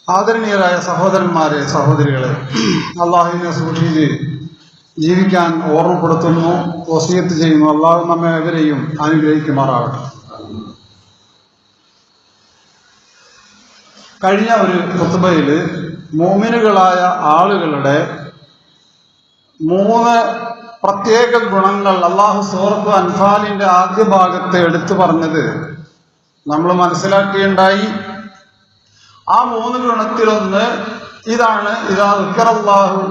ആദരണീയരായ സഹോദരന്മാരെ, സഹോദരികളെ, അള്ളാഹുവിനെ സൂക്ഷിച്ച് ജീവിക്കാൻ ഓർമ്മപ്പെടുത്തുന്നു, വസിയത്ത് ചെയ്യുന്നു. അള്ളാഹു നമ്മെ എവരെയും അനുഗ്രഹിക്കുമാറാകട്ടെ. കഴിഞ്ഞ ഒരു ഖുത്ബയിൽ മുഅ്മിനുകളായ ആളുകളുടെ 3 പ്രത്യേക ഗുണങ്ങൾ അള്ളാഹു സൂറത്ത് അൻഫാലിന്റെ ആദ്യ ഭാഗത്ത് എടുത്തു പറഞ്ഞത് നമ്മൾ മനസ്സിലാക്കിയുണ്ടായി. ആ 3 ഗുണത്തിലൊന്ന് ഇതാണ്: ഇദാ ദിക്റല്ലാഹു,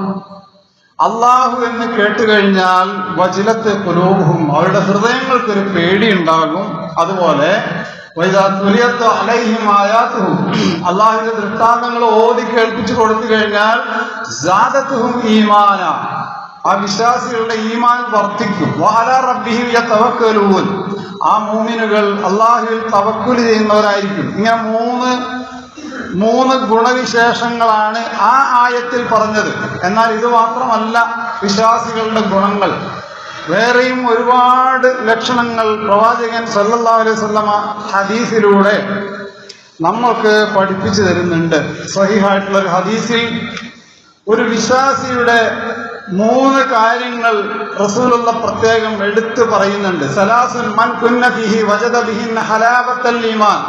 അള്ളാഹു എന്ന് കേട്ടുകഴിഞ്ഞാൽ വജിലത്ത് ഖുലൂബുഹും, അവരുടെ ഹൃദയങ്ങൾക്കൊരു പേടിയുണ്ടാകും. അതുപോലെ വഇദാ തുലിയത് അലൈഹിം ആയാതുഹു, അള്ളാഹുവിന്റെ ദൃഷ്ടാന്തങ്ങൾ ഓതി കേൾപ്പിച്ചു കൊടുത്തു കഴിഞ്ഞാൽ സാദത്തുഹും ഈമാന, ആ വിശ്വാസികളുടെ ഈമാൻ വർദ്ധിക്കും. വഅലാ റബ്ബിഹിം യതവക്കലൂൻ, ആ മുഅ്മിനുകൾ അള്ളാഹുവിൽ തവക്കുൽ ചെയ്യുന്നവരായിരിക്കും. ഇങ്ങനെ മൂന്ന് ഗുണവിശേഷങ്ങളാണ് ആ ആയത്തിൽ പറഞ്ഞത്. എന്നാൽ ഇത് മാത്രമല്ല വിശ്വാസികളുടെ ഗുണങ്ങൾ. വേറെയും ഒരുപാട് ലക്ഷണങ്ങൾ പ്രവാചകൻ സല്ലല്ലാഹു അലൈഹി വസല്ലമ ഹദീസിലൂടെ നമ്മൾക്ക് പഠിപ്പിച്ചു തരുന്നുണ്ട്. സ്വഹീഹായിട്ടുള്ള ഒരു ഹദീസിൽ ഒരു വിശ്വാസിയുടെ 3 കാര്യങ്ങൾ റസൂലുള്ള പ്രത്യേകം എടുത്തു പറയുന്നുണ്ട്. സലാസുൻ മൻ കുന്ന ഫീഹി വജദ ബിഹിന്ന ഹലാവത്തൽ ഈമാൻ.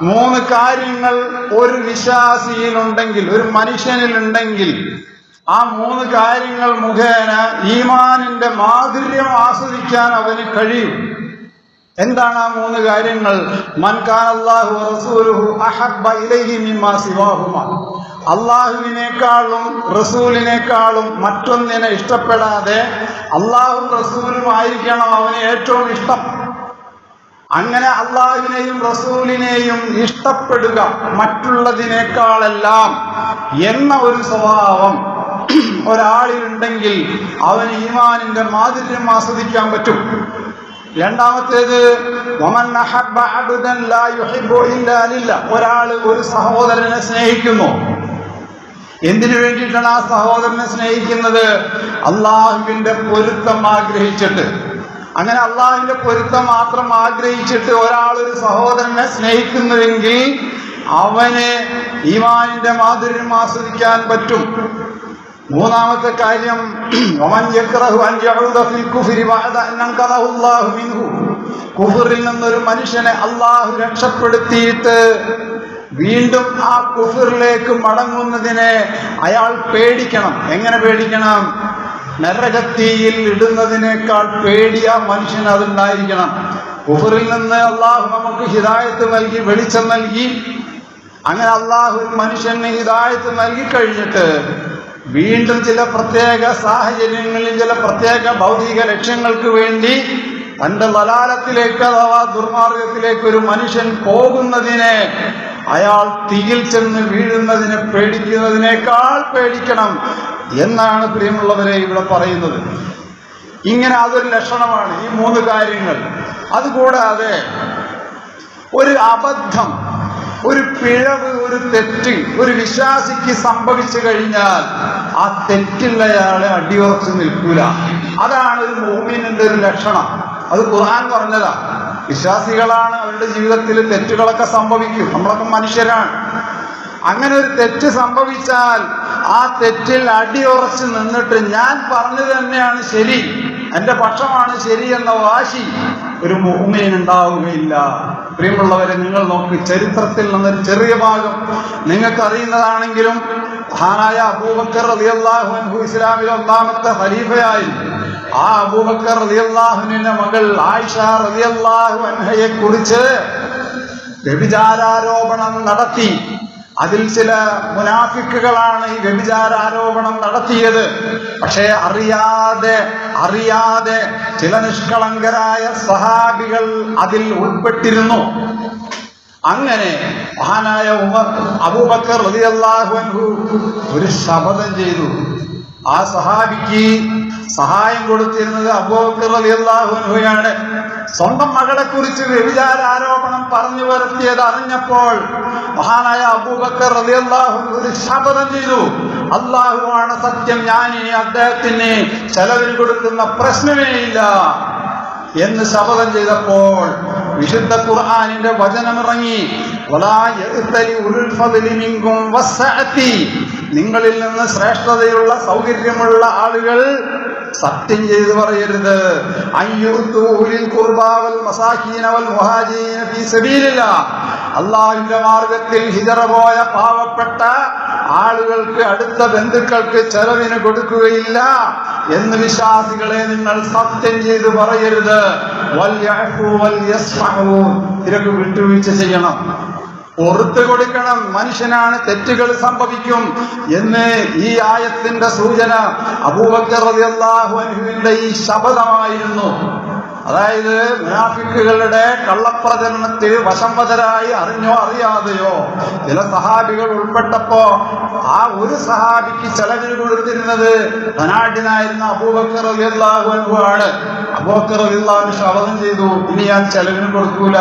3 കാര്യങ്ങൾ ഒരു വിശ്വാസിയിലുണ്ടെങ്കിൽ, ഒരു മനുഷ്യനിലുണ്ടെങ്കിൽ, ആ 3 കാര്യങ്ങൾ മുഖേന ഈമാനിന്റെ മാധുര്യം ആസ്വദിക്കാൻ അവന് കഴിയും. എന്താണ് ആ 3 കാര്യങ്ങൾ? മൻ കാന അല്ലാഹു വറസൂലുഹു അഹബ്ബ ഇലൈഹി മിമ്മാ സിവാഹുമാ, അള്ളാഹുവിനേക്കാളും റസൂലിനേക്കാളും മറ്റൊന്നിനെ ഇഷ്ടപ്പെടാതെ അള്ളാഹും റസൂലും ആയിരിക്കണം അവന് ഏറ്റവും ഇഷ്ടം. അങ്ങനെ അള്ളാഹുവിനെയും റസൂലിനെയും ഇഷ്ടപ്പെടുക മറ്റുള്ളതിനേക്കാളെല്ലാം എന്ന ഒരു സ്വഭാവം ഒരാളിലുണ്ടെങ്കിൽ അവന് ഈമാനിന്റെ മാധുര്യം ആസ്വദിക്കാൻ പറ്റും. രണ്ടാമത്തേത് വമൻ അഹബ്ബ അബ്ദൻ ലാ യുഹിബ്ബു ഇല്ലാ ലില്ലാഹ്, ഒരാൾ ഒരു സഹോദരനെ സ്നേഹിക്കുന്നു. എന്തിനു വേണ്ടിയിട്ടാണ് ആ സഹോദരനെ സ്നേഹിക്കുന്നത്? അള്ളാഹുവിന്റെ പൊരുത്തം ആഗ്രഹിച്ചിട്ട്. അങ്ങനെ അള്ളാഹുവിന്റെ പൊരുത്തം മാത്രം ആഗ്രഹിച്ചിട്ട് ഒരാൾ ഒരു സഹോദരനെ സ്നേഹിക്കുന്നുവെങ്കിൽ അവന് ഈമാനിന്റെ മാധുര്യം ആസ്വദിക്കാൻ പറ്റും. മൂന്നാമത്തെ കാര്യം വമൻ യക്റഹു അൻ യഊദ ഫിൽ കുഫ്രി ബഅദ അൻ അൻഖദഹു അല്ലാഹു മിൻഹു, കുഫറിൽ നിന്നൊരു മനുഷ്യനെ അള്ളാഹു രക്ഷപ്പെടുത്തിയിട്ട് വീണ്ടും ആ കുഫറിലേക്ക് മടങ്ങുന്നതിനെ അയാൾ പേടിക്കണം. എങ്ങനെ പേടിക്കണം? നരകത്തീയിൽ ഇടുന്നതിനേക്കാൾ പേടിയ മനുഷ്യന് അതുണ്ടായിരിക്കണം. കുഫറിൽ നിന്ന് അള്ളാഹു നമുക്ക് ഹിദായത്ത് നൽകി, വെളിച്ചം നൽകി. അങ്ങനെ അള്ളാഹു മനുഷ്യന് ഹിദായത്ത് നൽകി കഴിഞ്ഞിട്ട് വീണ്ടും ചില പ്രത്യേക സാഹചര്യങ്ങളിൽ, ചില പ്രത്യേക ഭൗതിക ലക്ഷ്യങ്ങൾക്ക് വേണ്ടി തന്റെ ലലാലത്തിലേക്ക് അഥവാ ദുർമാർഗത്തിലേക്ക് ഒരു മനുഷ്യൻ പോകുന്നതിനെ അയാൾ തീയിൽ ചെന്ന് വീഴുന്നതിനെ പേടിക്കുന്നതിനേക്കാൾ പേടിക്കണം എന്നാണ് പ്രിയമുള്ളവരെ ഇവിടെ പറയുന്നത്. ഇങ്ങനെ അതൊരു ലക്ഷണമാണ് ഈ 3 കാര്യങ്ങൾ. അതുകൂടാതെ ഒരു അബദ്ധം, ഒരു പിഴവ്, ഒരു തെറ്റ് ഒരു വിശ്വാസിക്ക് സംഭവിച്ചു കഴിഞ്ഞാൽ ആ തെറ്റിൽ അയാളെ അടിയുറച്ചു നിൽക്കൂല. അതാണ് ഒരു മുഅ്മിനിന്റെ ഒരു ലക്ഷണം. അത് ഖുർആൻ പറഞ്ഞതാ. വിശ്വാസികളാണ്, അവരുടെ ജീവിതത്തിൽ തെറ്റുകളൊക്കെ സംഭവിക്കും. നമ്മളൊക്കെ മനുഷ്യരാണ്. അങ്ങനെ ഒരു തെറ്റ് സംഭവിച്ചാൽ ആ തെറ്റിൽ അടിയുറച്ച് നിന്നിട്ട് ഞാൻ പറഞ്ഞത് തന്നെയാണ് ശരി, എന്റെ പക്ഷമാണ് ശരി എന്ന വാശി ഒരു മുഅ്മിൻ ഉണ്ടാവുകയില്ല. പ്രിയമുള്ളവരെ, നിങ്ങൾ നോക്ക്, ചരിത്രത്തിൽ നിന്നൊരു ചെറിയ ഭാഗം നിങ്ങൾക്ക് അറിയുന്നതാണെങ്കിലും മഹാനായ അബൂബക്കർ റളിയല്ലാഹു അൻഹു ഇസ്ലാമിലെ 1ാമത്തെ ഖലീഫയായിരുന്നു. ആ അബൂബക്കർ റളിയല്ലാഹുവിന്റെ മകൾ ആയിഷ റളിയല്ലാഹു അൻഹയെ കുറിച്ച് വ്യഭിചാരാരോപണം നടത്തി. അതിൽ ചില മുനാഫിക്കുകളാണ് ഈ വ്യഭിചാരാരോപണം നടത്തിയത്. പക്ഷേ അറിയാതെ ചില നിഷ്കളങ്കരായ സഹാബികൾ അതിൽ ഉൾപ്പെട്ടിരുന്നു. അങ്ങനെ മഹാനായ അബൂബക്കർ റളിയല്ലാഹു അൻഹു ഒരു ശപഥം ചെയ്തു. ആ സഹാബിക്ക് സഹായം കൊടുത്തിരുന്നത് അബൂബക്കർ റളിയല്ലാഹു അൻഹുവാണ്. സ്വന്തം മകളെ കുറിച്ച് വ്യഭിചാരാരോപണം പറഞ്ഞു വരുത്തിയത് അറിഞ്ഞപ്പോൾ മഹാനായ അബൂബക്കർ റളിയല്ലാഹു അൻഹു ഒരു ശപഥം ചെയ്തു. അല്ലാഹുവാണ് സത്യം, ഞാൻ ഇനി അദ്ദേഹത്തിന് ചെലവിന് കൊടുക്കുന്ന പ്രശ്നമേ ഇല്ല എന്ന് ശപഥം ചെയ്തപ്പോൾ വിശുദ്ധ ഖുർആനിന്റെ വചനമിറങ്ങി. നിങ്ങളിൽ നിന്ന് ശ്രേഷ്ഠതയുള്ള സൗകര്യമുള്ള ആളുകൾ സത്യം ചെയ്ത് പറയരുത്. അള്ളാഹുവിന്റെ മാർഗത്തിൽ ഹിജറ പോയ പാവപ്പെട്ട ആളുകൾക്ക്, അടുത്ത ബന്ധുക്കൾക്ക് ചെലവിന് കൊടുക്കുകയില്ല എന്ന് വിശ്വാസികളെ നിങ്ങൾ സത്യം ചെയ്ത് പറയരുത്. ഇതൊക്കെ വിട്ടുവീഴ്ച ചെയ്യണം, പുറത്തു കൊടുക്കണം. മനുഷ്യനാണ്, തെറ്റുകൾ സംഭവിക്കും എന്ന് ഈ ആയത്തിന്റെ സൂചന അബൂബക്കർ റളിയല്ലാഹു അൻഹുവിന്റെ ഈ ശപഥമായിരുന്നു. അതായത് മുനാഫിക്കുകളുടെ കള്ളപ്രചരണത്തിൽ വശംവദരായി അറിഞ്ഞോ അറിയാതെയോ ചില സഹാബികൾ ഉൾപ്പെട്ടപ്പോ ആ ഒരു സഹാബിക്ക് ചെലവിന് കൊടുത്തിരുന്നത് ധനാഢ്യനായിരുന്ന അബൂബക്കർ റളിയല്ലാഹു അൻഹു ആണ്. അബൂബക്കർ റളിയല്ലാഹു അൻഹു ശപഥം ചെയ്തു, ഇനി ഞാൻ ചെലവിന് കൊടുക്കൂല.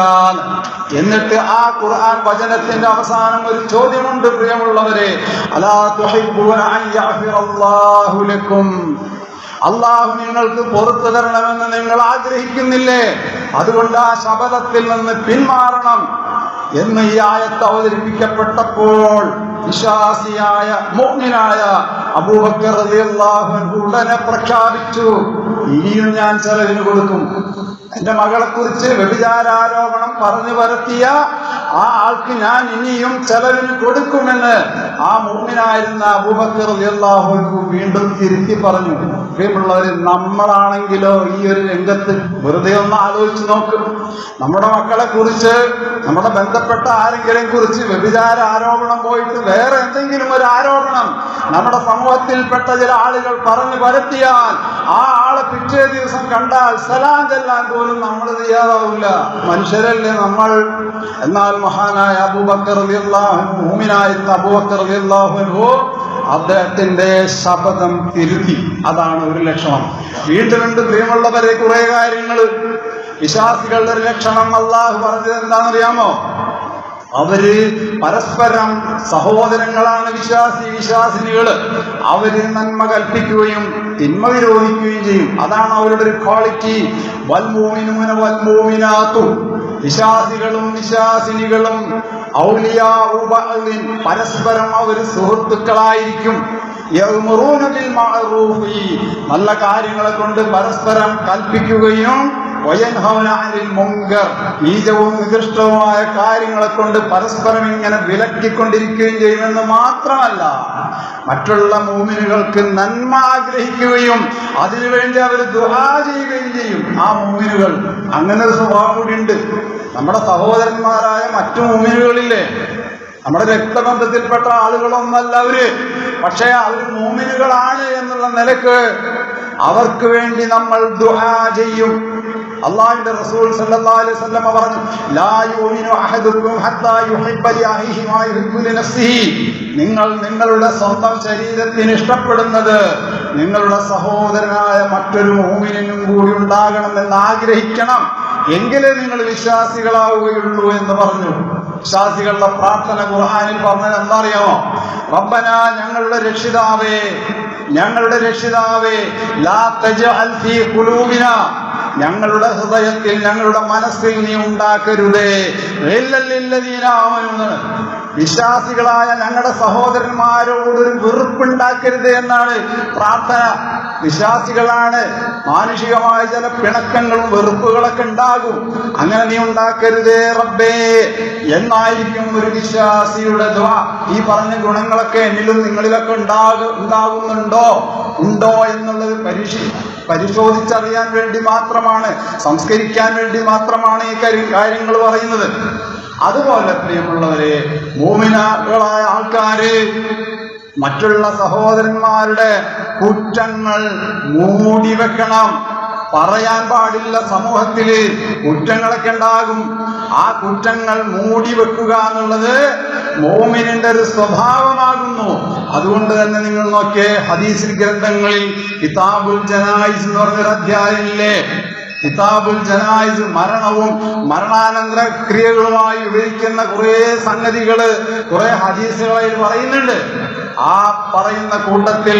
എന്നിട്ട് ആ ഖുർആൻ വചനത്തിന്റെ അവസാനം ഒരു ചോദ്യമുണ്ട്, പ്രിയമുള്ളവരെ, അലാ തുഹിബ്ബൂന അൻ യഗ്ഫിറല്ലാഹു ലക്കും, അള്ളാഹു നിങ്ങൾക്ക് പുറത്തു തരണമെന്ന് നിങ്ങൾ ആഗ്രഹിക്കുന്നില്ലേ? അതുകൊണ്ട് ആ ശപഥത്തിൽ നിന്ന് പിന്മാറണം എന്ന് ഈ ആയത്ത് അവതരിപ്പിക്കപ്പെട്ടപ്പോൾ വിശ്വാസിയായ മുഅ്മിനായ അബൂബക്കർ റളിയല്ലാഹു അൻഹു ഉടനെ പ്രഖ്യാപിച്ചു, ഇനിയും ഞാൻ ചെലവിന് കൊടുക്കും. എന്റെ മകളെ കുറിച്ച് വ്യഭിചാരാരോപണം പറഞ്ഞു പരത്തിയ ആ ആൾക്ക് ഞാൻ ഇനിയും ചെലവിന് കൊടുക്കുമെന്ന് ആ മുഅ്മിനായിരുന്ന അബൂബക്കർ റളിയല്ലാഹു അൻഹു വീണ്ടും തിരുത്തി പറഞ്ഞു. പ്രിയമുള്ളവരെ, നമ്മളാണെങ്കിലോ ഈ ഒരു രംഗത്ത് വെറുതെ ഒന്ന് ആലോചിച്ച് നോക്കും. നമ്മുടെ മക്കളെ കുറിച്ച്, നമ്മുടെ ബന്ധപ്പെട്ട ആരെങ്കിലും കുറിച്ച് വ്യഭിചാര ആരോപണം പോയിട്ട് വേറെ എന്തെങ്കിലും ഒരു ആരോപണം നമ്മുടെ സമൂഹത്തിൽപ്പെട്ട ചില ആളുകൾ പറഞ്ഞു പരത്തിയാൽ ആ ആളെ പിറ്റേ ദിവസം കണ്ടാൽ സലാം ചെല്ലാൻ പോലും നമ്മൾ തയ്യാറാവില്ല. മനുഷ്യരല്ലേ നമ്മൾ. എന്നാൽ മഹാനായ അബൂബക്കർ റളിയല്ലാഹു അൻഹു, മുഅ്മിനായിരുന്ന അബൂബക്കർ റളിയല്ലാഹു അൻഹു അദ്ദേഹത്തിന്റെ ശപഥം തിരുത്തി. അതാണ് ഒരു ലക്ഷണം. വീണ്ടുമുണ്ട് പ്രിയമുള്ളവരെ കുറെ കാര്യങ്ങൾ. വിശ്വാസികളുടെ ഒരു ലക്ഷണം അള്ളാഹു പറഞ്ഞത് എന്താണെന്നറിയാമോ? അവര് പരസ്പരം സഹോദരങ്ങളാണ്. വിശ്വാസിനികള് അവര് നന്മ കൽപ്പിക്കുകയും തിന്മ വിരോധിക്കുകയും ചെയ്യും. അതാണ് അവരുടെ ഒരു ക്വാളിറ്റി. വൽമൂമിനൂന വൽമൂമിനാത്തു, വിശ്വാസികളും വിശ്വാസിനികളും ഔലിയാഉ ബഅദിൻ, പരസ്പരം അവര് സുഹൃത്തുക്കളായിരിക്കും. യഅ്മുറൂന ബിൽ മഅറൂഫി, നല്ല കാര്യങ്ങളെ കൊണ്ട് പരസ്പരം കൽപ്പിക്കുകയും വയൻഹൗന അനിൽ മുൻകർ, നീചവും നികൃഷ്ടവുമായ കാര്യങ്ങളെ കൊണ്ട് പരസ്പരം ഇങ്ങനെ വിലക്കിക്കൊണ്ടിരിക്കുകയും ചെയ്യുമെന്ന് മാത്രമല്ല, മറ്റുള്ള മുഅ്മിനുകൾക്ക് നന്മ ആഗ്രഹിക്കുകയും അതിനുവേണ്ടി അവർ ദുആ ചെയ്യുകയും ചെയ്യും. ആ മുഅ്മിനുകൾ അങ്ങനെ ഒരു സ്വഭാവം കൂടിയുണ്ട്. നമ്മുടെ സഹോദരന്മാരായ മറ്റു മുഅ്മിനുകളില്ലേ, നമ്മുടെ രക്തബന്ധത്തിൽപ്പെട്ട ആളുകളൊന്നല്ല അവര്, പക്ഷേ അവർ മുഅ്മിനുകളാണ് എന്നുള്ള നിലക്ക് അവർക്ക് വേണ്ടി നമ്മൾ ദുആ ചെയ്യും. അല്ലാഹുവിന്റെ റസൂൽ സല്ലല്ലാഹു അലൈഹി വസല്ലം പറഞ്ഞു, ലാ യുമിനു അഹദുക്കും ഹത്താ യുഹിബ്ബ ലി അഖീഹി മാ യുഹിബ്ബു ലി നഫ്സിഹി, നിങ്ങൾ നിങ്ങളുടെ സ്വന്തം ശരീരത്തിന് ഇഷ്ടപ്പെടുന്നത് നിങ്ങളുടെ സഹോദരനായ മറ്റൊരു മുഅ്മിനിനും കൂടി ഉണ്ടാകണമെന്ന് ആഗ്രഹിക്കണം, എങ്കിലേ നിങ്ങൾ വിശ്വാസികളാവുകയുള്ളൂ എന്ന് പറഞ്ഞു. വിശ്വാസികളുടെ പ്രാർത്ഥന ഖുർആനിൽ പറഞ്ഞത് എന്താ അറിയാമോ? റബ്ബന, ഞങ്ങളുടെ രക്ഷിതാവേ, ഞങ്ങളുടെ രക്ഷിതാവേ, ലാ തജ്അൽ ഫീ ഖുലൂബിനാ, ഞങ്ങളുടെ ഹൃദയത്തിൽ, ഞങ്ങളുടെ മനസ്സിൽ നീ ഉണ്ടാക്കരുതേ, വിശ്വാസികളായ ഞങ്ങളുടെ സഹോദരന്മാരോടൊരു വെറുപ്പുണ്ടാക്കരുത് എന്നാണ് പ്രാർത്ഥന. വിശ്വാസികളാണ്, മാനുഷികമായ ചില പിണക്കങ്ങളും വെറുപ്പുകളൊക്കെ ഉണ്ടാകും, അങ്ങനെ നീ ഉണ്ടാക്കരുതേ റബ്ബേ എന്നായിരിക്കും ഒരു വിശ്വാസിയുടെ ദുആ. ഈ പറഞ്ഞ ഗുണങ്ങളൊക്കെ എന്നിലും നിങ്ങളിലൊക്കെ ഉണ്ടോ എന്നുള്ളത് പരിശോധിച്ചറിയാൻ വേണ്ടി മാത്രമാണ്, സംസ്കരിക്കാൻ വേണ്ടി മാത്രമാണ് ഈ കാര്യങ്ങൾ പറയുന്നത്. അതുപോലെ പ്രിയമുള്ളവരെ, മുഅ്മിനുകളായ ആൾക്കാര് മറ്റുള്ള സഹോദരന്മാരുടെ കുറ്റങ്ങൾ മൂടി വെക്കണം. പറയാൻ പാടില്ല. സമൂഹത്തില് കുറ്റങ്ങളൊക്കെ ഉണ്ടാകും. ആ കുറ്റങ്ങൾ മൂടി വെക്കുക എന്നുള്ളത് മുഅ്മിനിന്റെ ഒരു സ്വഭാവമാകുന്നു. അതുകൊണ്ട് തന്നെ നിങ്ങൾ നോക്കിയേ, ഹദീസ് ഗ്രന്ഥങ്ങളിൽ കിതാബുൽ ജനായിസ് എന്ന് പറഞ്ഞൊരു അധ്യായമില്ലേ? കിതാബുൽ ജനായിസ്, മരണവും മരണാനന്തര ക്രിയകളുമായി വിവരിക്കുന്ന കുറെ സംഗതികള് കുറെ ഹദീസുകളിൽ പറയുന്നുണ്ട്. ആ പറയുന്ന കൂട്ടത്തിൽ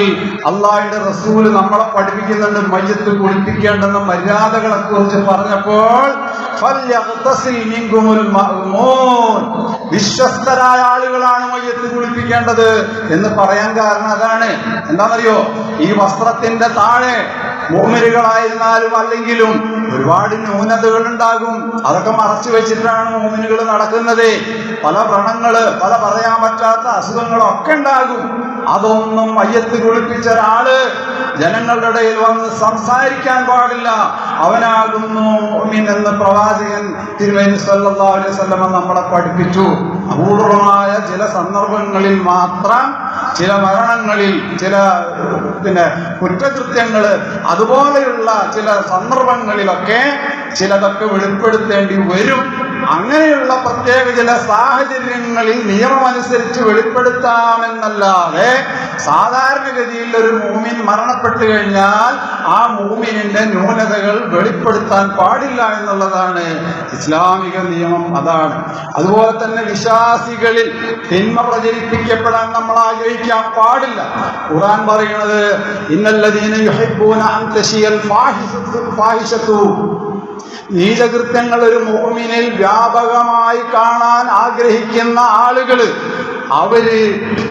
അള്ളാഹുവിന്റെ റസൂല് നമ്മളെ പഠിപ്പിക്കുന്നുണ്ട് മയ്യത്ത് കുളിപ്പിക്കേണ്ടെന്ന മര്യാദകളെ കുറിച്ച് പറഞ്ഞപ്പോൾ വിശ്വസ്തരായ ആളുകളാണ് മയ്യത്ത് കുളിപ്പിക്കേണ്ടത് എന്ന് പറയാൻ കാരണം അതാണ്. എന്താണെന്നറിയോ? ഈ വസ്ത്രത്തിന്റെ താഴെ മോമിനുകളായിരുന്നാലും അല്ലെങ്കിലും ഒരുപാട് ന്യൂനതകൾ ഉണ്ടാകും. അതൊക്കെ മറച്ചു വെച്ചിട്ടാണ് മോമിനുകൾ നടക്കുന്നത്. പല വ്രണങ്ങള്, പല പറയാൻ പറ്റാത്ത അസുഖങ്ങളൊക്കെ ഉണ്ടാകും. അതൊന്നും മയ്യത്ത് കുളിപ്പിച്ച ഒരാള് ജനങ്ങളുടെ ഇടയിൽ വന്ന് സംസാരിക്കാൻ പാടില്ല. അവനാകുന്നു മുഅ്മിൻ എന്ന് പ്രവാചകൻ തിരുമേനി സല്ലല്ലാഹു അലൈഹി വസല്ലം നമ്മളെ പഠിപ്പിച്ചു. അപൂർവമായ ചില സന്ദർഭങ്ങളിൽ മാത്രം, ചില മരണങ്ങളിൽ, ചില കുറ്റകൃത്യങ്ങള്, അതുപോലെയുള്ള ചില സന്ദർഭങ്ങളിലൊക്കെ ചിലതൊക്കെ വെളിപ്പെടുത്തേണ്ടി വരും. അങ്ങനെയുള്ള പ്രത്യേക ചില സാഹചര്യങ്ങളിൽ നിയമമനുസരിച്ച് വെളിപ്പെടുത്താമെന്നല്ലാതെ സാധാരണഗതിയിൽ ഒരു മൂമിൻ മരണപ്പെട്ടു കഴിഞ്ഞാൽ ആ മൂമിനിന്റെ ന്യൂനതകൾ വെളിപ്പെടുത്താൻ പാടില്ല എന്നുള്ളതാണ് ഇസ്ലാമിക നിയമം. അതാണ്. അതുപോലെ തന്നെ വിശ്വാസികളിൽ തിന്മ പ്രചരിപ്പിക്കപ്പെടാൻ നമ്മൾ ആഗ്രഹിക്കാൻ പാടില്ല. ഖുർആൻ പറയുന്നത് ഇന്നല്ലദീന യുഹിബ്ബൂന അൻ തശിയൽ ഫാഹിശതു, നീചകൃത്യങ്ങൾ ഒരു മുഅ്മിനിൽ വ്യാപകമായി കാണാൻ ആഗ്രഹിക്കുന്ന ആളുകള്,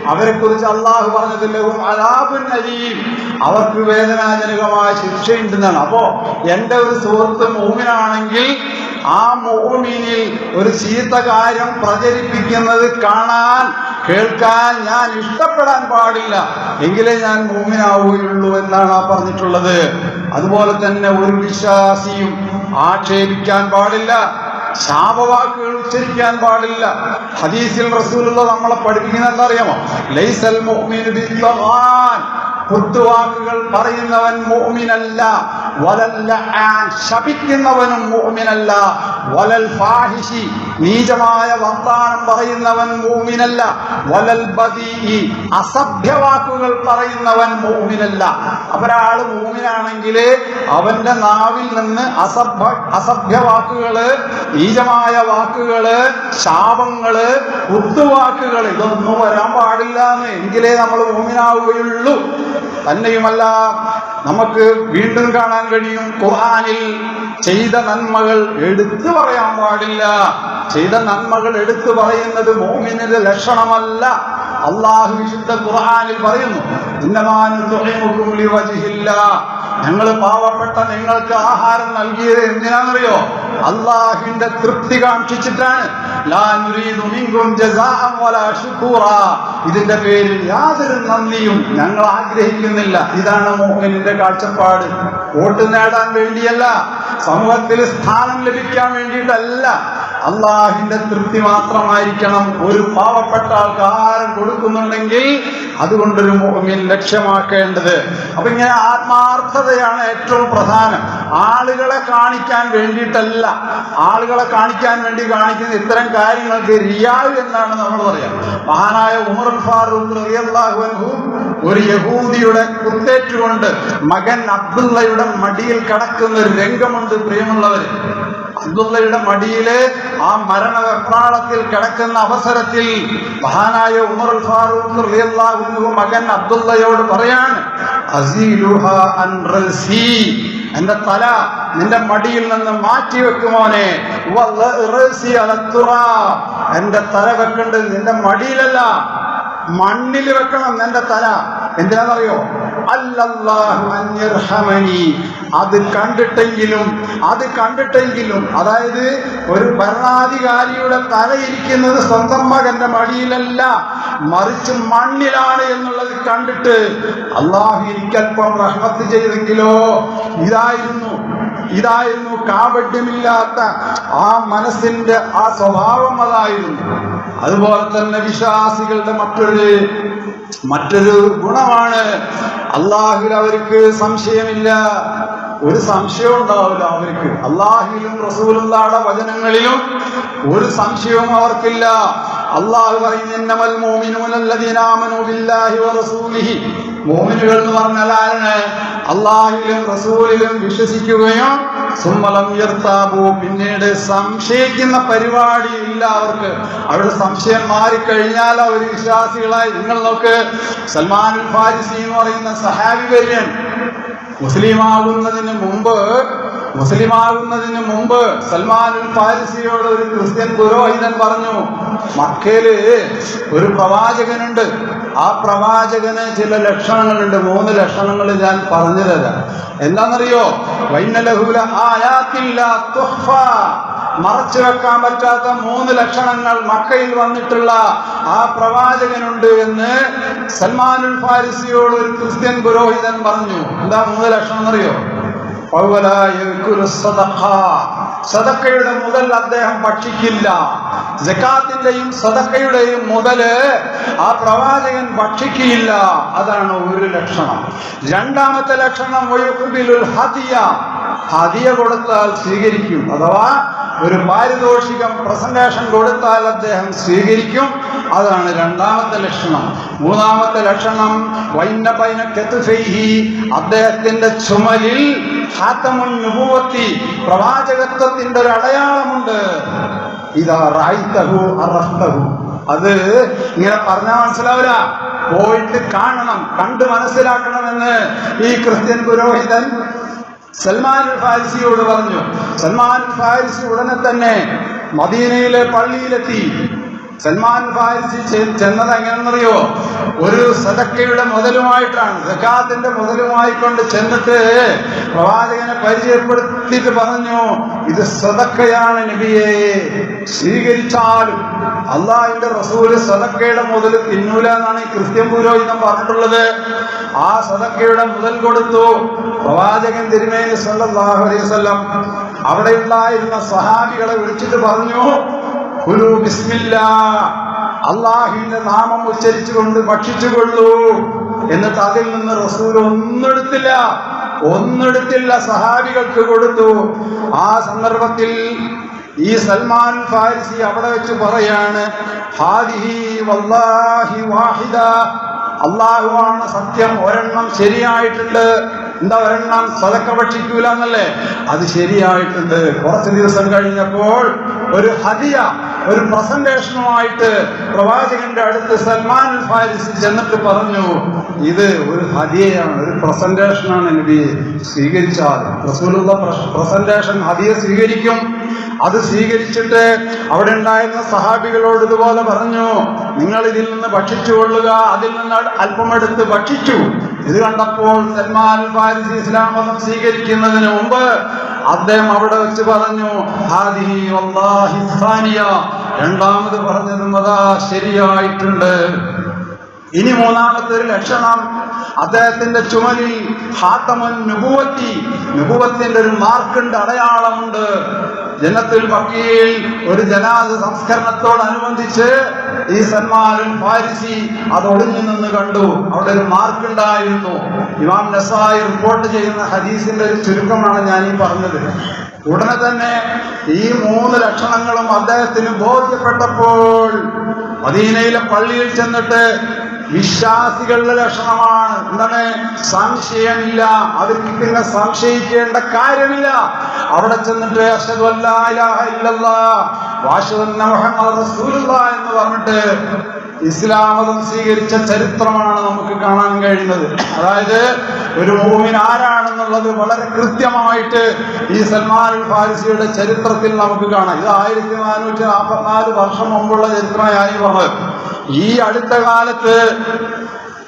അവരെ കുറിച്ച് അള്ളാഹു പറഞ്ഞതില്ലേ അദാബുൻ അലീം, അവർക്ക് വേദനാജനകമായ ശിക്ഷയുണ്ടെന്നാണ്. അപ്പോ എന്റെ ഒരു സുഹൃത്ത് മുഅ്മിനാണെങ്കിൽ ആ മുഅ്മിനിൽ ഒരു ചീത്ത കാര്യം പ്രചരിപ്പിക്കുന്നത് കാണാൻ, കേൾക്കാൻ ഞാൻ ഇഷ്ടപ്പെടാൻ പാടില്ല. എങ്കിലേ ഞാൻ മുഅ്മിനാവുകയുള്ളൂ എന്നാണ് ആ പറഞ്ഞിട്ടുള്ളത്. അതുപോലെ തന്നെ ഒരു വിശ്വാസിയും ആക്ഷേപിക്കാൻ പാടില്ല, ശാപവാക്കുകൾ ഉച്ചരിക്കാൻ പാടില്ല. ഹദീസിൽ റസൂലുള്ള നമ്മളെ പഠിപ്പിക്കുന്നത് എന്താ അറിയാമോ? ലൈസൽ മുഅ്മിനു ബിദ്ദാൻ, കുത്തുവാക്കുകൾ പറയുന്നവൻ മുഅ്മിനല്ല. വലൽ ലആൻ, ശപിക്കുന്നവനും മുഅ്മിനല്ല. വലൽ ഫാഹിഷി, നീചമായ വർത്താനം പറയുന്നവൻ മുഅ്മിനല്ല. വലൽ ബദീഇ, അസഭ്യവാക്കുകൾ പറയുന്നവൻ മുഅ്മിനല്ല. ഒരാള് മുഅ്മിനാണെങ്കിൽ അവന്റെ നാവിൽ നിന്ന് അസഭ്യവാക്കുകള്, നീചമായ വാക്കുകള്, ശാപങ്ങള്, കുത്തുവാക്കുകൾ ഇതൊന്നും വരാൻ പാടില്ല എന്ന്. എങ്കിലേ നമ്മൾ മുഅ്മിനാവുകയുള്ളൂ. തന്നെയുമല്ല, നമുക്ക് വീണ്ടും കാണാൻ കഴിയും ഖുർആനിൽ ചെയ്ത നന്മകൾ എടുത്തു പറയാൻ പാടില്ല. ചെയ്ത നന്മകൾ എടുത്തു പറയുന്നത് മുഅ്മിനിന്റെ ലക്ഷണമല്ല. അല്ലാഹു വിശുദ്ധ ഖുർആനിൽ പറയുന്നു, ഇന്നമാ നുത്ഇമുകും ലിവജ്ഹില്ലാഹ്, ഞങ്ങൾ പാവപ്പെട്ട നിങ്ങൾക്ക് ആഹാരം നൽകിയത് എന്തിനാണെന്നറിയോ? അല്ലാഹുവിന്റെ തൃപ്തി കാക്ഷിച്ചിട്ടാണ്. ലാ നുരീദു മിൻകും ജസാഅൻ വലാ ശുകൂറാ, ഇതിന്റെ പേരിൽ യാതൊരു നന്ദിയും ഞങ്ങൾ ആഗ്രഹിക്കുന്നില്ല. ഇതാണ് മുഅ്മിനിന്റെ കാഴ്ചപ്പാട്. വോട്ട് നേടാൻ വേണ്ടിയല്ല, സമൂഹത്തിൽ സ്ഥാനം ലഭിക്കാൻ വേണ്ടിയിട്ടല്ല, അള്ളാഹിന്റെ തൃപ്തി മാത്രമായിരിക്കണം ഒരു പാവപ്പെട്ട ആൾക്ക് ആഹാരം കൊടുക്കുന്നുണ്ടെങ്കിൽ അതുകൊണ്ടൊരു മുഅ്മിൻ ലക്ഷ്യമാക്കേണ്ടത്. അപ്പൊ ഇങ്ങനെ ആത്മാർത്ഥതയാണ് ഏറ്റവും പ്രധാനം. ആളുകളെ കാണിക്കാൻ വേണ്ടിയിട്ടല്ല, ആളുകളെ കാണിക്കാൻ വേണ്ടി കാണിക്കുന്ന ഇത്തരം കാര്യങ്ങൾക്ക് റിയാ എന്നാണ് നമ്മൾ പറയാം. മഹാനായ ഉമർ ഫാറൂഖ് റളിയല്ലാഹു അൻഹു ഒരു യഹൂദിയുടെ കുത്തേറ്റുകൊണ്ട് മകൻ അബ്ദുള്ളയുടെ മടിയിൽ കിടക്കുന്ന ഒരു രംഗമുണ്ട്. പ്രിയമുള്ളവർ, അബ്ദുള്ളയുടെ മടിയില് ആ മരണവെപ്രാളത്തിൽ കിടക്കുന്ന അവസരത്തിൽ മഹാനായ ഉമർ ഫാറൂഖ് റളിയല്ലാഹു അൻഹു മകൻ അബ്ദുള്ളയോട് പറയാണ്, അസീലുഹാ അൻ റസി, എന്റെ തല നിന്റെ മടിയിൽ നിന്ന് മാറ്റി വെക്കുമോനെ. എന്റെ തല വെക്കേണ്ടത് നിന്റെ മടിയിലല്ല, മണ്ണിൽ വെക്കണം എന്റെ തല. എന്തിനാണെന്നറിയോ? അല്ലല്ലാഹു അൻ യർഹമനി, അത് കണ്ടിട്ടെങ്കിലും അതായത് ഒരു ഭരണാധികാരിയുടെ തലയിരിക്കുന്നത് സ്വന്തം മകന്റെ മടിയിലല്ല, മറിച്ച് മണ്ണിലാണ് എന്നുള്ളത് കണ്ടിട്ട് അള്ളാഹു എനിക്കല്പം റഹ്മത്ത് ചെയ്തെങ്കിലോ. ഇതായിരുന്നു കാപട്യമില്ലാത്ത ആ മനസ്സിന്റെ ആ സ്വഭാവം അതായിരുന്നു. അതുപോലെ തന്നെ വിശ്വാസികളുടെ മറ്റൊരു ഗുണമാണ് അള്ളാഹുവിൽ അവർക്ക് സംശയമില്ല, ഒരു സംശയവും ഉണ്ടാവില്ല അവർക്ക്. അള്ളാഹുവിലും റസൂലുള്ളാഹിയുടെ വചനങ്ങളിലും ഒരു സംശയവും അവർക്കില്ല. അള്ളാഹു പറയുന്നു, ഇന്നമൽ മുഅ്മിനൂന അല്ലദീന ആമനൂ ബില്ലാഹി വറസൂലിഹി, മുഅ്മിനുകൾ എന്ന് പറഞ്ഞാൽ ആരാണ്? അള്ളാഹുവിലും റസൂലിലും വിശ്വസിക്കുകയും സുമ്മലം യർതാബു, പിന്നീട് സംശയിക്കുന്ന പരിപാടി ഇല്ല അവർക്ക്. അവരുടെ സംശയം മാറിക്കഴിഞ്ഞാൽ അവർ വിശ്വാസികളായി. നിങ്ങൾ നോക്ക്, സൽമാനുൽ ഫാരിസി എന്ന് പറയുന്ന സഹാബി വര്യൻ മുസ്ലിമാകുന്നതിന് മുമ്പ് സൽമാനുൽ ഫാരിസിയോട് ഒരു ക്രിസ്ത്യൻ പുരോഹിതൻ പറഞ്ഞു, മക്കയില് ഒരു പ്രവാചകനുണ്ട്, ആ പ്രവാചകന് ചില ലക്ഷണങ്ങളുണ്ട്, 3 ലക്ഷണങ്ങൾ ഞാൻ പറഞ്ഞു തരാം. എന്താണെന്നറിയോ? വൈനലഹുല ആയാത്തില്ല തുഹ്ഫ, മറച്ചു വെക്കാൻ പറ്റാത്ത 3 ലക്ഷണങ്ങൾ മക്കയിൽ വന്നിട്ടുള്ള ആ പ്രവാചകനുണ്ട് എന്ന് സൽമാനുൽ ഫാരിസിയോട് ഒരു ക്രിസ്ത്യൻ പുരോഹിതൻ പറഞ്ഞു. എന്താ 3 ലക്ഷണം എന്നറിയോ? സദഖയുടെ മുതൽ അദ്ദേഹം ഭക്ഷിക്കില്ല. സകാത്തിന്റെയും സദഖയുടെയും മുതല് ആ പ്രവാചകൻ ഭക്ഷിക്കില്ല. അതാണ് ഒരു ലക്ഷണം. രണ്ടാമത്തെ ലക്ഷണം ഹദിയ കൊടുത്താൽ സ്വീകരിക്കും, അഥവാ ഒരു പാരിതോഷികം പ്രസന്റേഷൻ കൊടുത്താൽ അദ്ദേഹം സ്വീകരിക്കും. അതാണ് രണ്ടാമത്തെ ലക്ഷണം. മൂന്നാമത്തെ ലക്ഷണം അദ്ദേഹത്തിന്റെ ചുമലിൽ ഖാതമുൻ നുബുവത്തി, പ്രവാചകത്വത്തിന്റെ ഒരു അടയാളമുണ്ട്. ഇതാ റഅയ്തഹു അറഫ്തഹു, അത് ഇങ്ങനെ പറഞ്ഞാൽ മനസ്സിലാവില്ല, പോയിട്ട് കാണണം, കണ്ട് മനസ്സിലാക്കണമെന്ന് ഈ ക്രിസ്ത്യൻ പുരോഹിതൻ സൽമാനുൽ ഫാരിസിയോട് പറഞ്ഞു. സൽമാനുൽ ഫാരിസി ഉടനെ തന്നെ മദീനയിലെ പള്ളിയിലെത്തി. സൽമാൻ ഫാരിസി ചെന്നത് എങ്ങനെയെന്നറിയോ? ഒരു സദക്കയുടെ മുതലുമായിട്ടാണ്, സകാത്തിന്റെ മുതലുമായി കൊണ്ട് ചെന്നിട്ട് പ്രവാചകനെ പരിചയപ്പെടുത്തിയിട്ട് പറഞ്ഞു, ഇത് സദക്കയാണ് നബിയെ, സ്വീകരിച്ചാലും. അള്ളാഹുവിന്റെ റസൂല് സദക്കയുടെ മുതൽ തിന്നൂല എന്നാണ് ഈ ക്രിസ്ത്യൻ പുരോഹിതൻ പറഞ്ഞിട്ടുള്ളത്. ആ സദക്കയുടെ മുതൽ കൊടുത്തു. പ്രവാചകൻ തിരുമേനി സല്ലല്ലാഹു അലൈഹി വസല്ലം അവിടെ ഉണ്ടായിരുന്ന സഹാബികളെ വിളിച്ചിട്ട് പറഞ്ഞു, കുലു ബിസ്മില്ലാ, അള്ളാഹുവിന്റെ നാമം ഉച്ചരിച്ചുകൊണ്ട് ഭക്ഷിച്ചുകൊള്ളൂ. എന്നിട്ട് അതിൽ നിന്ന് റസൂൽ ഒന്നെടുത്തില്ല, സഹാബികൾക്ക് കൊടുത്തു. ആ സന്ദർഭത്തിൽ ഈ സൽമാൻ ഫാരിസി അവിടെ വെച്ച് പറയാണ്, ഹാദിഹി വല്ലാഹി വാഹിദ, അള്ളാഹുവാണ് സത്യം, ഒരെണ്ണം ശരിയായിട്ടുണ്ട്. എന്താ ഒരെണ്ണം? സദക്ക ഭക്ഷിക്കൂല എന്നല്ലേ? അത് ശരിയായിട്ടുണ്ട്. കുറച്ച് ദിവസം കഴിഞ്ഞപ്പോൾ ഒരു ഹദിയ, ഒരു പ്രസന്റേഷനുമായിട്ട് പ്രവാചകന്റെ അടുത്ത് സൽമാൻ ഫാരിസി ചെന്നിട്ട് പറഞ്ഞു, ഇത് ഒരു ഹദിയയാണ്, ഒരു പ്രസന്റേഷനാണ്, നബി സ്വീകരിച്ചാൽ. റസൂലുള്ള പ്രസന്റേഷൻ ഹദിയ സ്വീകരിക്കും. അത് സ്വീകരിച്ചിട്ട് അവിടെ ഉണ്ടായിരുന്ന സഹാബികളോട് ഇതുപോലെ പറഞ്ഞു, നിങ്ങൾ ഇതിൽ നിന്ന് ഭക്ഷിച്ചുകൊള്ളുക. അതിൽ നിന്ന് അല്പമെടുത്ത് ഭക്ഷിച്ചു. ഇത് കണ്ടപ്പോൾ സൽമാൻ ഫാരിസി ഇസ്ലാം മതം സ്വീകരിക്കുന്നതിന് മുമ്പ് അദ്ദേഹം അവിടെ വെച്ച് പറഞ്ഞു, ഹാദിഹി വല്ലാഹി സാനിയ, രണ്ടാമത് പറഞ്ഞതും അതാ ശരിയായിട്ടുണ്ട്. ഇനി മൂന്നാമത്തെ ഒരു ലക്ഷണം, അദ്ദേഹത്തിന്റെ ചുമലിൽ ഖാതമുൻ നുബുവത്തി, നുബുവത്തിന്റെ ഒരു മാർക്കുണ്ട്, അടയാളമുണ്ട്. ജന്നത്തുൽ ബഖീൽ ഒരു ജനാസ സംസ്കരണത്തോടനുബന്ധിച്ച് ഈ സൽമാനുൽ ഫാരിസി അത് ഒളിഞ്ഞു നിന്ന് കണ്ടു. അവിടെ ഒരു മാർക്കുണ്ടായിരുന്നു. ഇമാം നസായി റിപ്പോർട്ട് ചെയ്യുന്ന ഹദീസിന്റെ ഒരു ചുരുക്കമാണ് ഞാൻ ഈ പറഞ്ഞത്. ഉടനെ തന്നെ ഈ 3 ലക്ഷണങ്ങളും അദ്ദേഹത്തിന് ബോധ്യപ്പെട്ടപ്പോൾ മദീനയിലെ പള്ളിയിൽ ചെന്നിട്ട്, വിശ്വാസികളുടെ ലക്ഷണമാണ്, എന്താണ്? സംശയമില്ല, അവർക്ക് പിന്നെ സംശയിക്കേണ്ട കാര്യമില്ല. അവിടെ ചെന്നിട്ട് അശ്ഹദു അല്ലാ ഇലാഹ ഇല്ലല്ലാഹ് വഅശ്ഹദു അന്ന മുഹമ്മദൻ റസൂലുള്ളാഹ് എന്ന് പറഞ്ഞിട്ട് ഇസ്ലാം മതം സ്വീകരിച്ച ചരിത്രമാണ് നമുക്ക് കാണാൻ കഴിയുന്നത്. അതായത് ഒരു മുഅ്മിൻ ആരാണെന്നുള്ളത് വളരെ കൃത്യമായിട്ട് ഈ സൽമാനുൽ ഫാരിസിയുടെ ചരിത്രത്തിൽ നമുക്ക് കാണാം. ഇത് 1444 വർഷം മുമ്പുള്ള ചരിത്രമായി പറഞ്ഞത്. ഈ അടുത്ത കാലത്ത്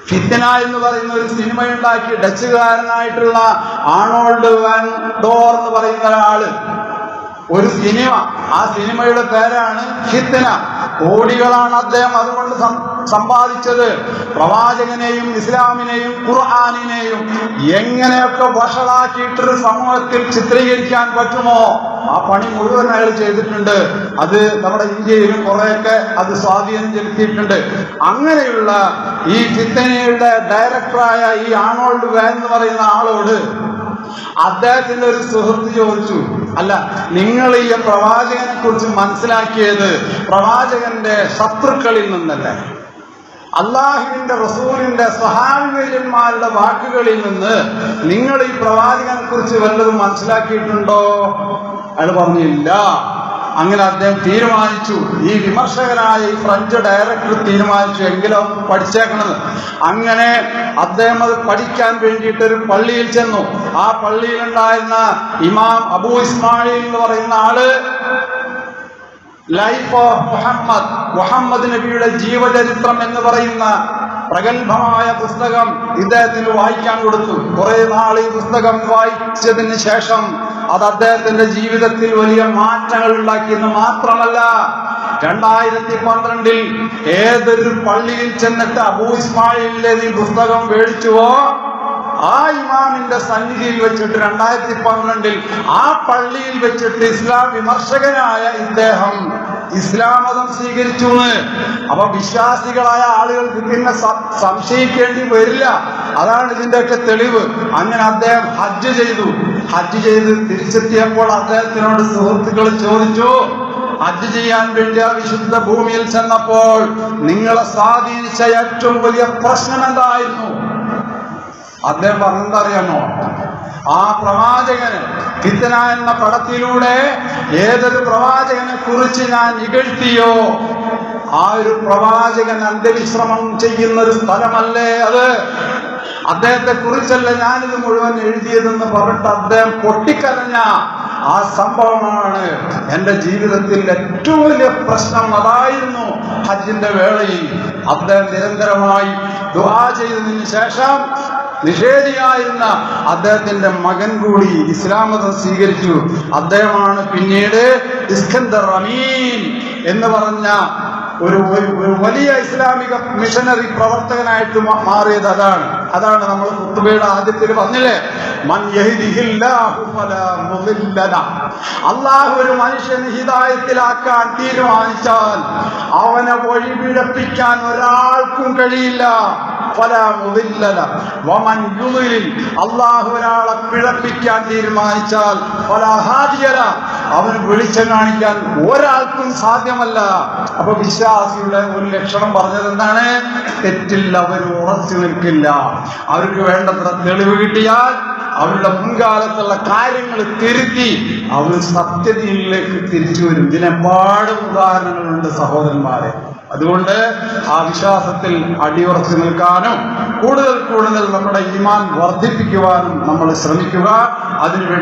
ഫിത്ന എന്ന് പറയുന്ന ഒരു സിനിമയുണ്ടാക്കി ഡച്ചുകാരനായിട്ടുള്ള ആർണോൾഡ് വാൻ ഡോർ എന്ന് പറയുന്ന ഒരാള് ഒരു സിനിമ, ആ സിനിമയുടെ പേരാണ് ഫിത്ന. കോടികളാണ് അദ്ദേഹം അതുകൊണ്ട് സമ്പാദിച്ചത്. പ്രവാചകനെയും ഇസ്ലാമിനെയും ഖുർആനിനെയും എങ്ങനെയൊക്കെ വഷളാക്കിയിട്ടൊരു സമൂഹത്തിൽ ചിത്രീകരിക്കാൻ പറ്റുമോ ആ പണി മുഴുവൻ അയാൾ ചെയ്തിട്ടുണ്ട്. അത് നമ്മുടെ ഇന്ത്യയിലും കുറെയൊക്കെ അത് സ്വാധീനം ചെലുത്തിയിട്ടുണ്ട്. അങ്ങനെയുള്ള ഈ ഫിത്നയുടെ ഡയറക്ടറായ ഈ ആർണോൾഡ് വാൻ എന്ന് പറയുന്ന ആളോട് അദ്ദേഹത്തിന്റെ ഒരു സുഹൃത്ത് ചോദിച്ചു, അല്ല, നിങ്ങൾ ഈ പ്രവാചകനെ കുറിച്ച് മനസ്സിലാക്കിയത് പ്രവാചകന്റെ ശത്രുക്കളിൽ നിന്നല്ലേ? അള്ളാഹുവിന്റെ റസൂലിന്റെ സ്വഹാബിമാരുടെ വാക്കുകളിൽ നിന്ന് നിങ്ങൾ ഈ പ്രവാചകനെ കുറിച്ച് വല്ലതും മനസ്സിലാക്കിയിട്ടുണ്ടോ? അയാൾ പറഞ്ഞില്ല. അങ്ങനെ അദ്ദേഹം തീരുമാനിച്ചു, ഈ വിമർശകനായ ഈ ഫ്രഞ്ച് ഡയറക്ടർ തീരുമാനിച്ചു എങ്കിലും പഠിച്ചേക്കണമെന്ന്. അങ്ങനെ അദ്ദേഹം അത് പഠിക്കാൻ വേണ്ടിയിട്ട് ഒരു പള്ളിയിൽ ചെന്നു. ആ പള്ളിയിലുണ്ടായിരുന്ന ഇമാം അബൂ ഇസ്മായിൽ എന്ന് പറയുന്ന ആള് ലൈഫ് ഓഫ് മുഹമ്മദ് നബിയുടെ ജീവചരിത്രം എന്ന് പറയുന്ന പ്രഗത്ഭമായ പുസ്തകം ഇദ്ദേഹത്തിന് വായിക്കാൻ കൊടുത്തു. കുറെ നാൾ ഈ പുസ്തകം വായിച്ചതിന് ശേഷം അത് അദ്ദേഹത്തിന്റെ ജീവിതത്തിൽ വലിയ മാറ്റങ്ങൾ ഉണ്ടാക്കിയെന്ന് മാത്രമല്ല, 2012 ഏതൊരു പള്ളിയിൽ ചെന്നിട്ട് അബൂ ഇസ്മായിലിന്റെ ഈ പുസ്തകം മേടിച്ചുവോ ആ ഇമാമിന്റെ സന്നിധിയിൽ വെച്ചിട്ട് 2012 ആ പള്ളിയിൽ വെച്ചിട്ട് ഇസ്ലാം വിമർശകനായ ഇദ്ദേഹം ഇസ്ലാം മതം സ്വീകരിച്ചു. അപ്പൊ വിശ്വാസികളായ ആളുകൾക്ക് പിന്നെ സംശയിക്കേണ്ടി വരില്ല. അതാണ് ഇതിന്റെയൊക്കെ തെളിവ്. അങ്ങനെ അദ്ദേഹം ഹജ്ജ് ചെയ്ത് തിരിച്ചെത്തിയപ്പോൾ അദ്ദേഹത്തിനോട് സുഹൃത്തുക്കൾ ചോദിച്ചു, ഹജ്ജ് ചെയ്യാൻ വേണ്ടി ആ വിശുദ്ധ ഭൂമിയിൽ ചെന്നപ്പോൾ നിങ്ങളെ സ്വാധീനിച്ച ഏറ്റവും വലിയ പ്രശ്നം എന്തായിരുന്നു? അദ്ദേഹം പറഞ്ഞെന്തറിയാമോ? ആ പ്രവാചകന് ഫിത്ന എന്ന പടത്തിലൂടെ ഏതൊരു പ്രവാചകനെ കുറിച്ച് ഞാൻ ഇകഴ്ത്തിയോ ആ ഒരു പ്രവാചകൻ അന്ത്യവിശ്രമം ചെയ്യുന്ന ഒരു സ്ഥലമല്ലേ അത്? അദ്ദേഹത്തെ കുറിച്ചല്ല ഞാനിത് മുഴുവൻ എഴുതിയതെന്ന് പറഞ്ഞിട്ട് അദ്ദേഹം പൊട്ടിക്കരഞ്ഞ ആ സംഭവമാണ് എന്റെ ജീവിതത്തിൽ ഏറ്റവും വലിയ പ്രശ്നം. അതായിരുന്നു ഹജ്ജിന്റെ വേളയിൽ അദ്ദേഹം നിരന്തരമായി ദുആ ചെയ്തതിന് ശേഷം നിഷേധിയായിരുന്ന അദ്ദേഹത്തിന്റെ മകൻ കൂടി ഇസ്ലാം മതം സ്വീകരിച്ചു. അദ്ദേഹമാണ് പിന്നീട് ഇസ്കന്ദർ അമീൻ എന്ന് പറഞ്ഞ ഒരു വലിയ ഇസ്ലാമിക മിഷനറി പ്രവർത്തകനായിട്ട് മാറിയത്. അതാണ് നമ്മൾ ഖുത്ബയുടെ ആദ്യത്തിൽ പറഞ്ഞില്ലേ, മൻ യഹ്ദിഹില്ലാഹു ഫലാ മുദില്ല ലഹു. അല്ലാഹു ഒരു മനുഷ്യനെ ഹിദായത്തിലാക്കാൻ തീരുമാനിച്ചാൽ അവനെ വഴിപിഴപ്പിക്കാൻ ഒരാൾക്കും കഴിയില്ല. ഫലാ മുദില്ല ലഹു വമൻ യുദ്ലിൽ. അല്ലാഹു ഒരാളെ പിഴപ്പിക്കാൻ തീരുമാനിച്ചാൽ ഫലാ ഹാദിയ ലഹു. അവന് വെളിച്ചം കാണിക്കാൻ ഒരാൾക്കും സാധ്യമല്ല. അപ്പൊ വിശ്വാസിയുടെ ഒരു ലക്ഷണം പറഞ്ഞത് എന്താണ്? തെറ്റിൽ അവർ ഉറച്ചു നിൽക്കില്ല. അവർക്ക് വേണ്ടത്ര തെളിവ് കിട്ടിയാൽ അവരുടെ മുൻകാലത്തുള്ള കാര്യങ്ങൾ തിരുത്തി അവർ സത്യതയിലേക്ക് തിരിച്ചു വരും. ഇതിനെപ്പാടും ഉദാഹരണങ്ങളുണ്ട് സഹോദരന്മാരെ. അതുകൊണ്ട് ആ വിശ്വാസത്തിൽ അടിയുറച്ചു നിൽക്കാനും കൂടുതൽ നമ്മുടെ ഈമാൻ വർദ്ധിപ്പിക്കുവാനും നമ്മൾ ശ്രമിക്കുക. അതിനുവേണ്ടി